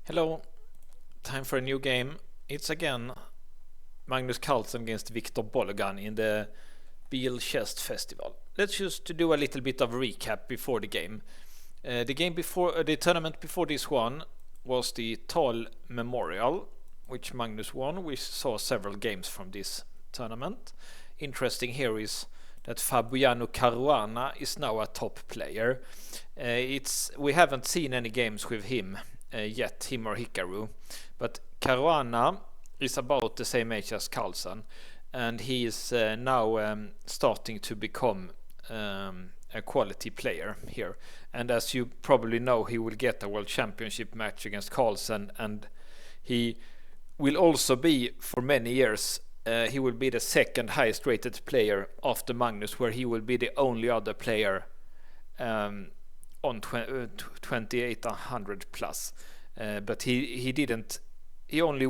Hello, time for a new game. It's again Magnus Carlsen against Viktor Bologan in the Biel Chess Festival. Let's just to do a little bit of a recap before the game. The tournament before this one was the Tal Memorial, which Magnus won. We saw several games from this tournament. Interesting here is that Fabiano Caruana is now a top player. We haven't seen any games with him yet, him or Hikaru, but Caruana is about the same age as Carlsen, and he is now starting to become a quality player here. And as you probably know, he will get a World Championship match against Carlsen, and he will also be, for many years, he will be the second highest rated player after Magnus, where he will be the only other player on 2800 plus. But he only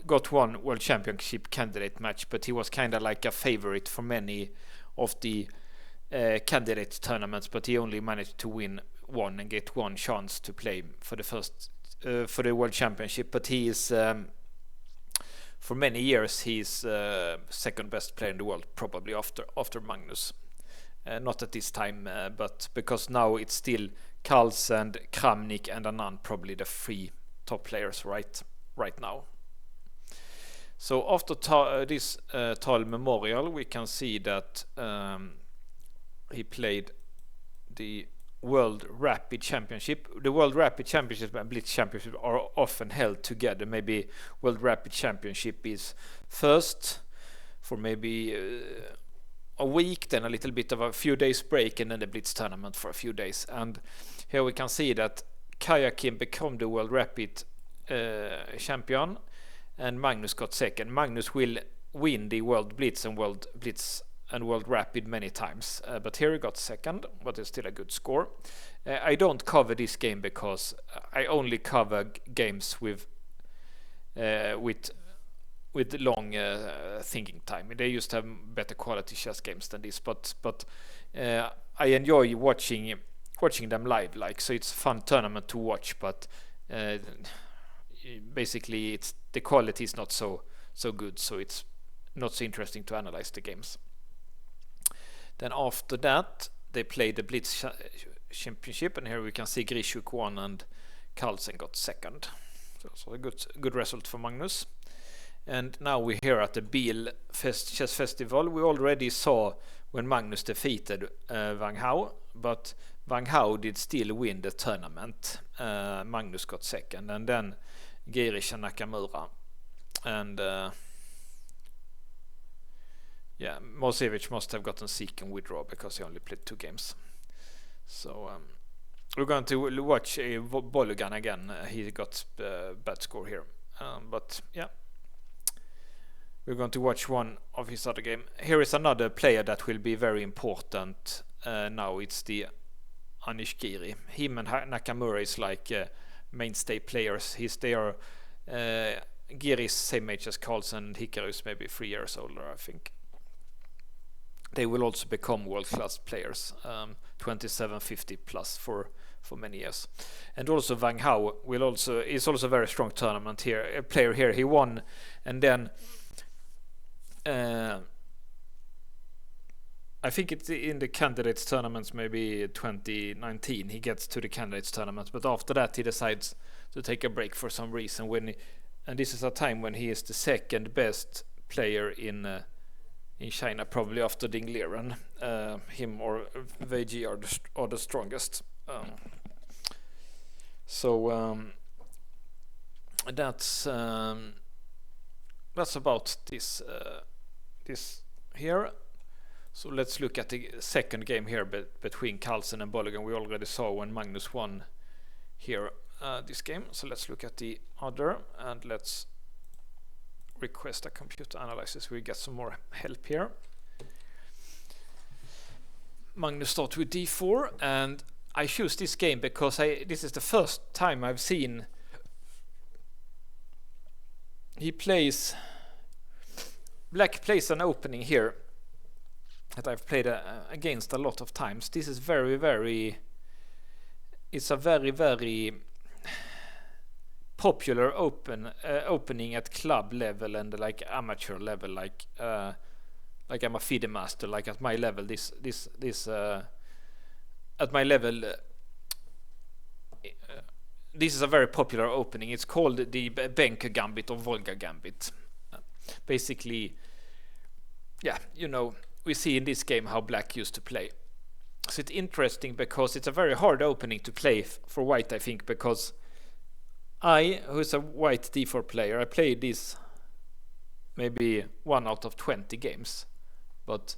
got one World Championship candidate match, but he was kind of like a favorite for many of the candidate tournaments, but he only managed to win one and get one chance to play for the World Championship. But he is for many years he's second best player in the world, probably after Magnus. Not at this time, but because now it's still Carlsen, Kramnik and Anand, probably the three top players right now. So after this Tal Memorial, we can see that he played the World Rapid Championship. The World Rapid Championship and Blitz Championship are often held together. Maybe World Rapid Championship is first for maybe a week, then a little bit of a few days break, and then the Blitz tournament for a few days. And here we can see that Kayakin became the World Rapid champion, and Magnus got second. Magnus will win the World Blitz and World Rapid many times, but here he got second, but it's still a good score. I don't cover this game because I only cover games with long thinking time. They used to have better quality chess games than this, but I enjoy watching them live. So it's a fun tournament to watch, but basically the quality is not so good, so it's not so interesting to analyze the games. Then after that, they played the Blitz Championship, and here we can see Grishuk won and Carlsen got second. So a good result for Magnus. And now we're here at the Biel Chess Festival. We already saw when Magnus defeated Wang Hao, but Wang Hao did still win the tournament. Magnus got second, and then Girish and Nakamura. And Mosevic must have gotten sick and withdraw because he only played 2 games. So we're going to watch Bologan again. He got bad score here, but yeah. We're going to watch one of his other game. Here is another player that will be very important now. It's the Anish Giri. Him and Nakamura is like mainstay players. They are Giri is same age as Carlsen, and Hikaru is maybe 3 years older, I think. They will also become world-class players, 2750 plus for many years. And also Wang Hao is also a very strong tournament here. A player here, he won, and then I think it's in the candidates tournaments, maybe 2019 he gets to the candidates tournament, but after that he decides to take a break for some reason, and this is a time when he is the second best player in China, probably after Ding Liren. Him or Wei Ji are the strongest. That's about this here. So let's look at the second game here between Carlsen and Bologan. We already saw when Magnus won here this game. So let's look at the other, and let's request a computer analysis. We get some more help here. Magnus starts with d4, and I choose this game because this is the first time I've seen Black plays an opening here that I've played against a lot of times. This is it's a very popular opening at club level and like amateur level, like I'm a FIDE master, like at my level, at my level, this is a very popular opening. It's called the Benke Gambit or Volga Gambit. Basically, yeah, you know, we see in this game how black used to play. So it's interesting because it's a very hard opening to play for white, I think, because I, who's a white d4 player, I played this maybe 1 out of 20 games. But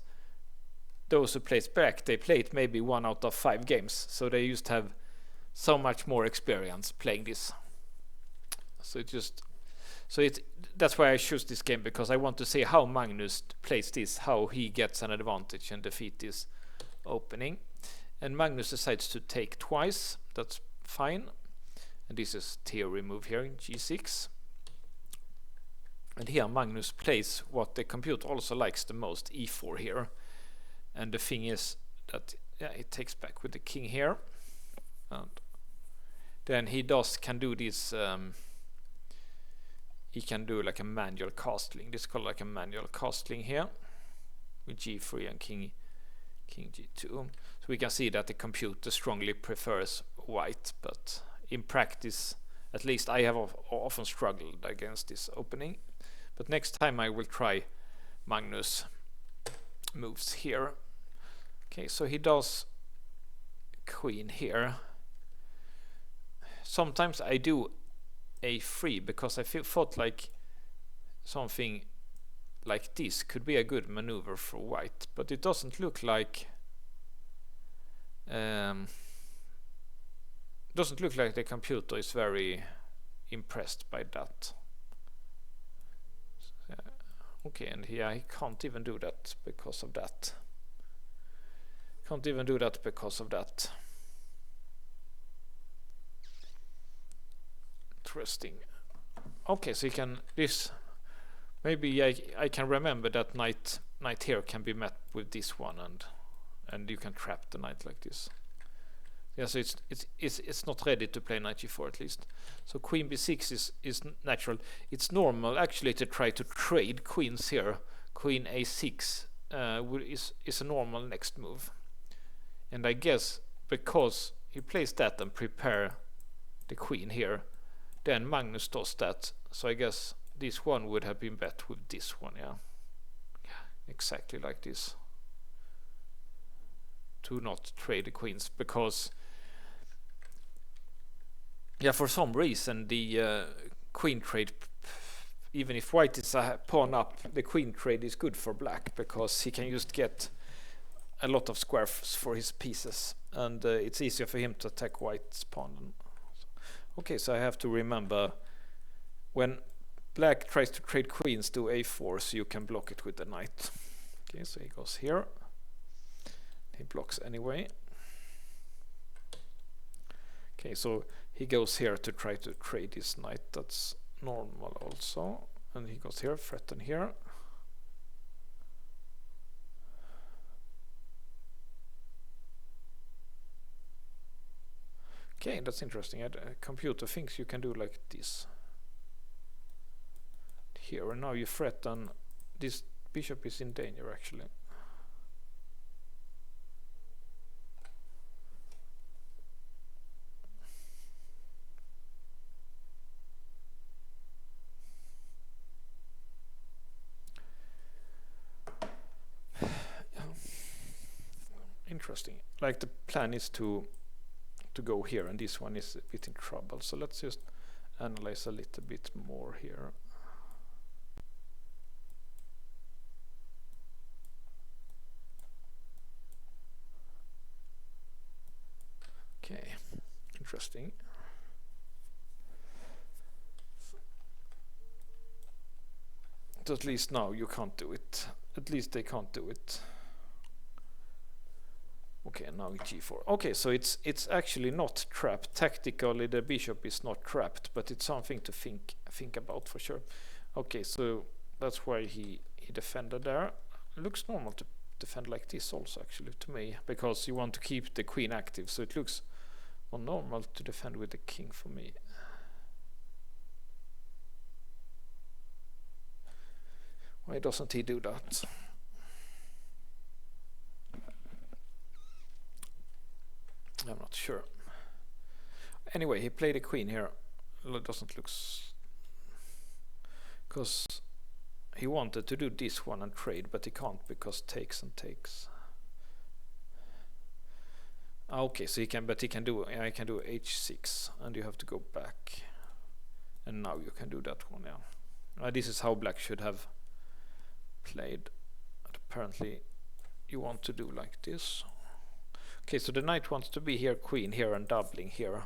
those who plays black, they played maybe 1 out of 5 games. So they used to have so much more experience playing this. So that's why I choose this game, because I want to see how Magnus plays this, how he gets an advantage and defeat this opening. And Magnus decides to take twice. That's fine. And this is theory move here in g6. And here Magnus plays what the computer also likes the most, e4 here. And the thing is that it takes back with the king here. And then he can do this, he can do like a manual castling. This is called like a manual castling here with g3 and king g2. So we can see that the computer strongly prefers white, but in practice, at least I have often struggled against this opening. But next time I will try Magnus moves here. Okay, so he does queen here. Sometimes I do a3 because I thought like something like this could be a good maneuver for white, but it doesn't look like the computer is very impressed by that. Okay, and here I can't even do that because of that. Interesting. Okay, so you can maybe I can remember that knight here can be met with this one, and you can trap the knight like this. Yeah, so it's not ready to play knight g4 at least. So queen b6 is natural. It's normal actually to try to trade queens here. Queen a6 is a normal next move. And I guess because he plays that and prepare the queen here, then Magnus does that. So I guess this one would have been bet with this one, yeah. Exactly like this. To not trade the queens, because for some reason the queen trade, even if white is a pawn up, the queen trade is good for black, because he can just get a lot of squares for his pieces, and it's easier for him to attack white's pawn. Okay, so I have to remember when black tries to trade queens, do a4, so you can block it with the knight. Okay, so he goes here. He blocks anyway. Okay, so he goes here to try to trade his knight. That's normal also. And he goes here, threaten here. Okay, that's interesting. A computer thinks you can do like this. Here, and now you threaten. This bishop is in danger actually. Interesting. Like the plan is to go here, and this one is a bit in trouble. So let's just analyze a little bit more here. Okay, interesting. So at least now you can't do it. At least they can't do it. Okay, now g4. Okay, so it's actually not trapped. Tactically, the bishop is not trapped, but it's something to think about for sure. Okay, so that's why he defended there. It looks normal to defend like this also, actually, to me, because you want to keep the queen active. So it looks more normal to defend with the king for me. Why doesn't he do that? I'm not sure. Anyway, he played a queen here. It doesn't look... Because he wanted to do this one and trade, but he can't because takes and takes. Okay, so he can, but he can do, I can do h6, and you have to go back. And now you can do that one, yeah. This is how black should have played. But apparently you want to do like this. Okay, so the knight wants to be here, queen here, and doubling here.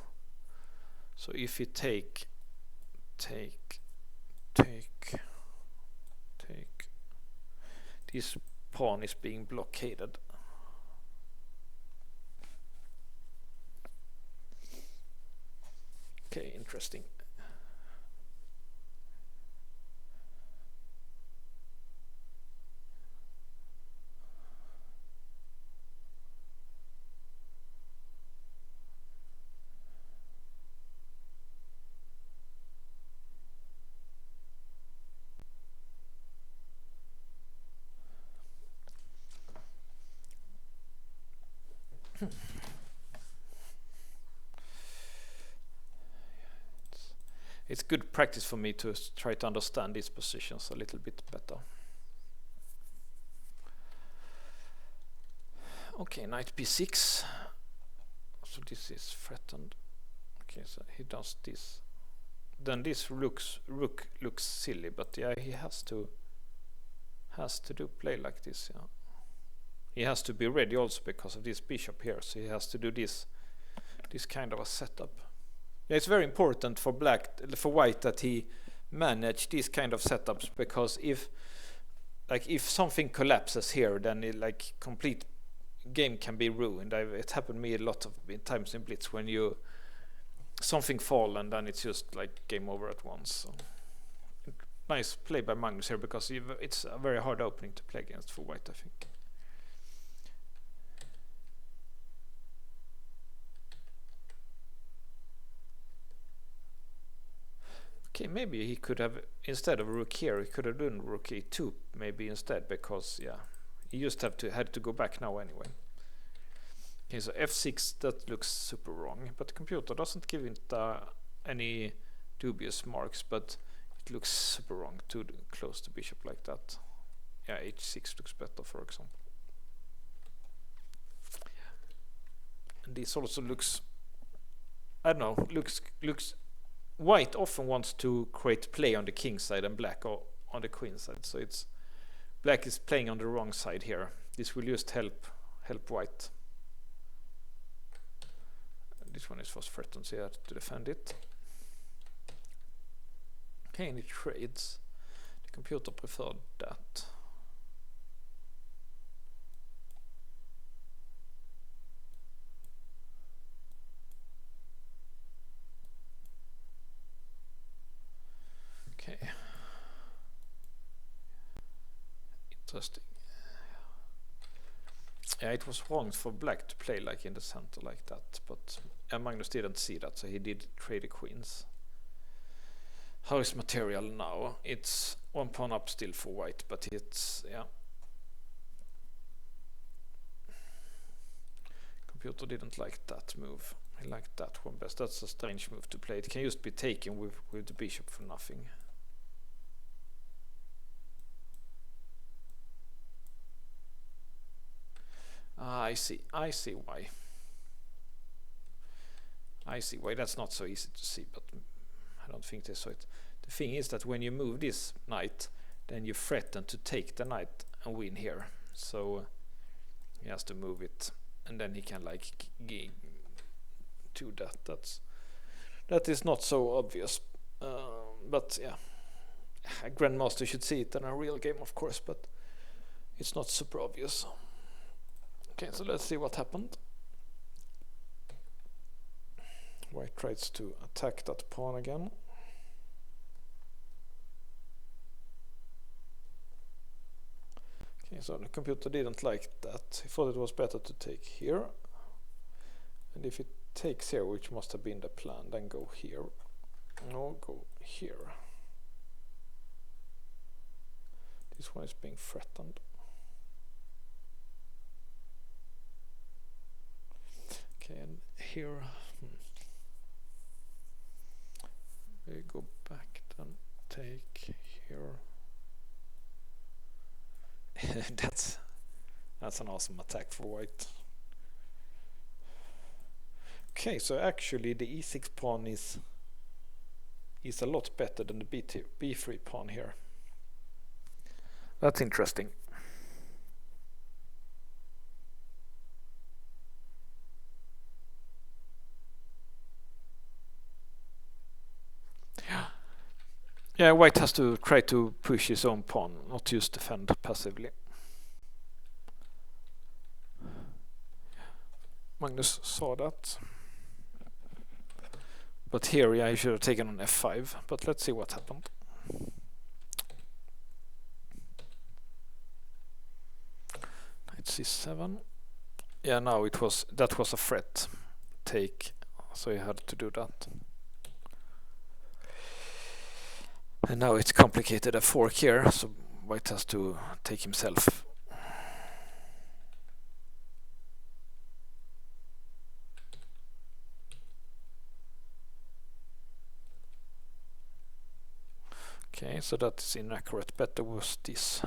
So if you take, this pawn is being blockaded. Okay, interesting. It's good practice for me to try to understand these positions a little bit better. Okay, knight b6. So this is threatened. Okay, so he does this. Then this rook looks silly, but yeah, he has to do play like this. Yeah, he has to be ready also because of this bishop here. So he has to do this kind of a setup. Yeah, it's very important for white that he managed these kind of setups, because if something collapses here, then it, complete game can be ruined. It happened to me a lot of times in Blitz when something fall and then it's just like game over at once. So, nice play by Magnus here, because it's a very hard opening to play against for white, I think. Okay, maybe he could have, instead of rook here, he could have done rook e2 maybe instead, because yeah, he just had to go back now anyway. Okay, so f6, that looks super wrong, but the computer doesn't give it any dubious marks, but it looks super wrong to close the bishop like that. Yeah, h6 looks better, for example. And this also looks, I don't know, looks white often wants to create play on the king side and black on the queen side. So it's black is playing on the wrong side here. This will just help white. This one is was threatened, so you have to defend it. Okay, and it trades. The computer preferred that. Okay. Interesting. Yeah, it was wrong for black to play like in the center like that, but Magnus didn't see that, so he did trade the queens. How is material now? It's one pawn up still for white, but it's, yeah. Computer didn't like that move. He liked that one best. That's a strange move to play. It can just be taken with the bishop for nothing. I see why. I see why. That's not so easy to see, but I don't think they saw it. The thing is that when you move this knight, then you threaten to take the knight and win here. So he has to move it, and then he can do that. That is not so obvious, but yeah, a Grandmaster should see it in a real game, of course, but it's not super obvious. Okay, so let's see what happened. White tries to attack that pawn again. Okay, so the computer didn't like that. He thought it was better to take here. And if it takes here, which must have been the plan, then go here. No, go here. This one is being threatened. Okay, and here we go back, then take here. That's an awesome attack for white. Okay, so actually the e6 pawn is a lot better than the b3 pawn here. That's interesting. Yeah, white has to try to push his own pawn, not just defend passively. Magnus saw that. But here, yeah, he should have taken on f5, but let's see what happened. Knight c7. Yeah, now that was a threat take, so he had to do that. And now it's complicated a fork here, so white has to take himself. Okay, so that is inaccurate. Better was this.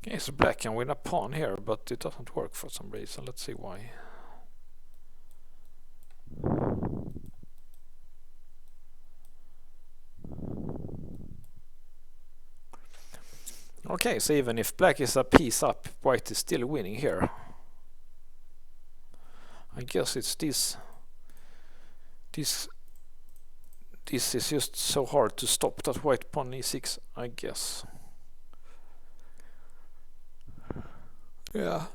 Okay, so black can win a pawn here, but it doesn't work for some reason. Let's see why. Okay, so even if black is a piece up, white is still winning here. I guess it's this. This is just so hard to stop, that white pawn e6, I guess. Yeah.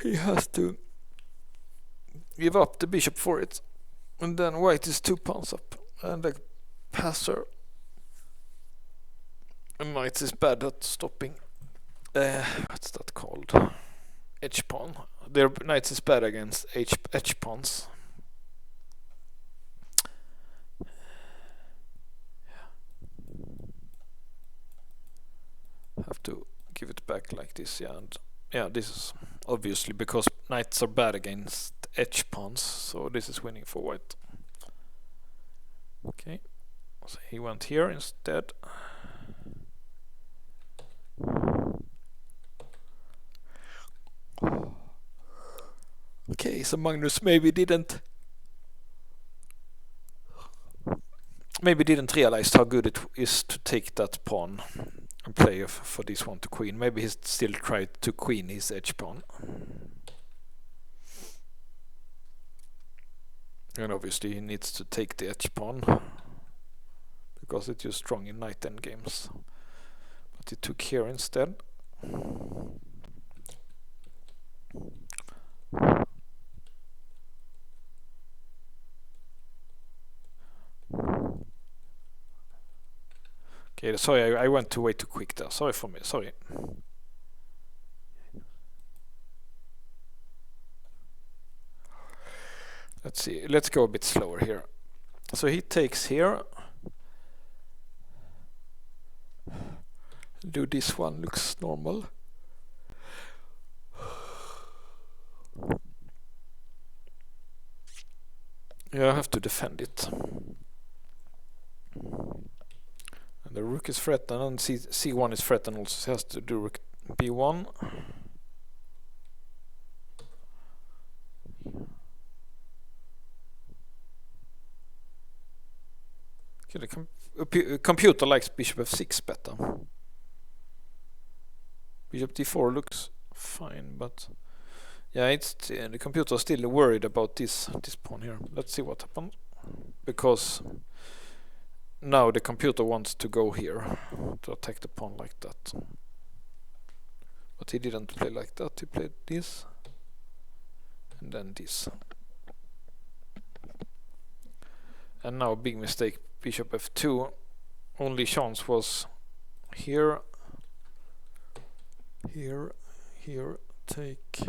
He has to give up the bishop for it. And then white is 2 pawns up. And the passer. And knight is bad at stopping. What's that called? H pawn. Their knight is bad against H pawns. Have to give it back like this, yeah. And yeah, this is obviously because knights are bad against H pawns, so this is winning for white. Okay, so he went here instead. Okay, so Magnus maybe didn't realize how good it is to take that pawn and play for this one to queen. Maybe he still tried to queen his H pawn. And obviously he needs to take the H pawn because it's just strong in knight endgames. But he took here instead. Okay, sorry, I went way too quick there. Sorry for me, sorry. Let's see, let's go a bit slower here. So he takes here. Do this one, looks normal. Yeah, I have to defend it. And the rook is threatened, and c1 is threatened also, so he has to do rook b1. Okay, the computer likes bishop f6 better. Bishop d4 looks fine, but yeah, it's the computer is still worried about this pawn here. Let's see what happens, because now the computer wants to go here to attack the pawn like that. But he didn't play like that. He played this and then this. And now big mistake, bishop f2. Only chance was here Here, take.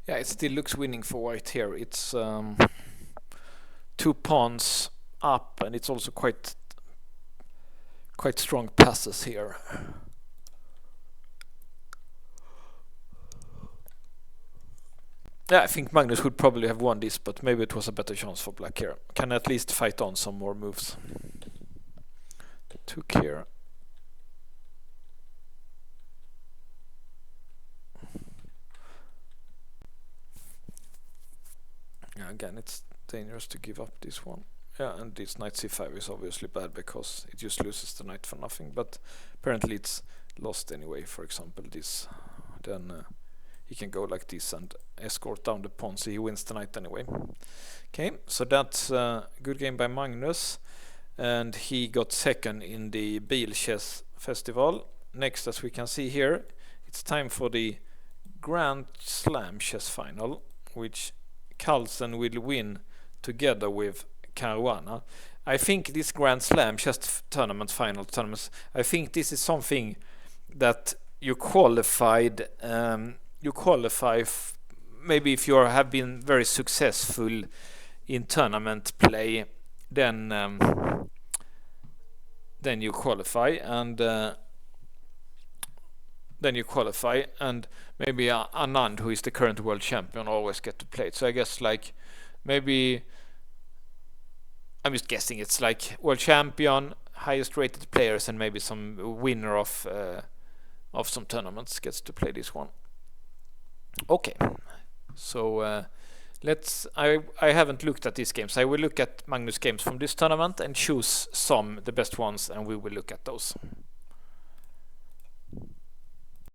Yeah, it still looks winning for white here. It's 2 pawns up, and it's also quite strong passes here. Yeah, I think Magnus would probably have won this, but maybe it was a better chance for black here. Can at least fight on some more moves. Took here. Yeah, again, it's dangerous to give up this one. Yeah, and this knight c5 is obviously bad because it just loses the knight for nothing, but apparently it's lost anyway. For example, this, then he can go like this and escort down the pawn, so he wins the knight anyway. Okay, so that's a good game by Magnus, and he got second in the Biel chess festival. Next, as we can see here, it's time for the Grand Slam chess final, which Carlsen will win together with Caruana. I think this Grand Slam chess tournament, final tournaments, I think this is something that you qualified. You qualify maybe if you have been very successful in tournament play, then you qualify, and maybe Anand, who is the current world champion, always get to play it. So I guess like maybe, I'm just guessing, it's like world champion, highest rated players, and maybe some winner of some tournaments gets to play this one. Okay, so I haven't looked at these games. I will look at Magnus games from this tournament and choose the best ones, and we will look at those.